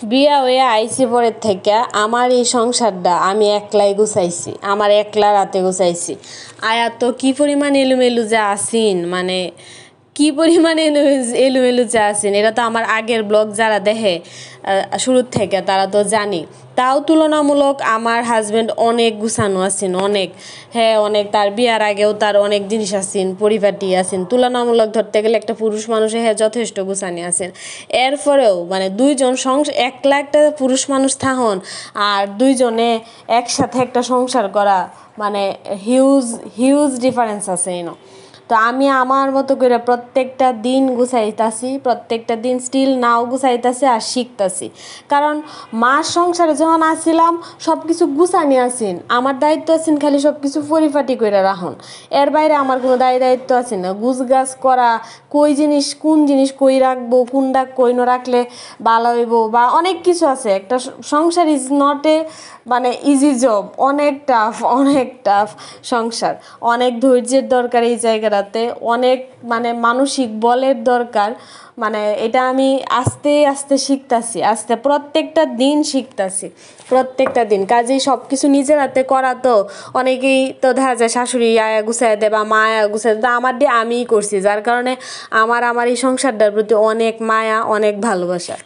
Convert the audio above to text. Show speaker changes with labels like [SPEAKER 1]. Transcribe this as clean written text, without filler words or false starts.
[SPEAKER 1] বিয়া হয়ে আইছি পরের থেকে আমার এই সংসারটা আমি একলাই গুছাইছি, আমার একলা রাতে গুছাইছি। আয়া তো কি পরিমাণ এলোমেলু যা আসিন, মানে কি পরিমাণ এলোমেলু যা আসিন, এটা তো আমার আগের ব্লগ যারা দেখে শুরুর থেকে তারা তো জানি। তাও তুলনামূলক আমার হাজব্যান্ড অনেক গুছানো আছেন, অনেক, হ্যাঁ অনেক। তার বিয়ার আগেও তার অনেক জিনিস আছেন, পরিপাটি আছেন। তুলনামূলক ধরতে গেলে একটা পুরুষ মানুষে হ্যাঁ যথেষ্ট গুছানি আছেন। এরপরেও মানে দুইজন একলা একটা পুরুষ মানুষ থাকুন আর দুইজনে একসাথে একটা সংসার করা, মানে হিউজ হিউজ ডিফারেন্স আছে এনো। তো আমি আমার মতো করে প্রত্যেকটা দিন গুছাইতাছি, প্রত্যেকটা দিন স্টিল নাও গুছাইতাছি আর শিখতাছি। কারণ মার সংসারে যখন আসছিলাম সব কিছু গুছানি আসিন, আমার দায়িত্ব আছেন খালি সব কিছু পরিপাটি করে রাখুন। এর বাইরে আমার কোনো দায়িত্ব আছে না। গুছগাছ করা, কোন জিনিস কই রাখবো, কোনটা কই না রাখলে ভালো হইব, বা অনেক কিছু আছে। একটা সংসার ইজ নট এ মানে ইজি জব, অনেক টাফ সংসার। অনেক ধৈর্যের দরকার এই জায়গাটাতে, অনেক মানে মানসিক বলের দরকার। মানে এটা আমি আস্তে আস্তে শিখতাছি, প্রত্যেকটা দিন শিখতাছি, প্রত্যেকটা দিন। কাজেই সব কিছু নিজের হাতে করা তো অনেকেই তো দেখা যায় শাশুড়ি আয়া গুছাই দেয় বা মা আয়া গুছাই দেয়, আমার দিয়ে আমিই করছি, যার কারণে আমার এই সংসারটার প্রতি অনেক মায়া, অনেক ভালোবাসা।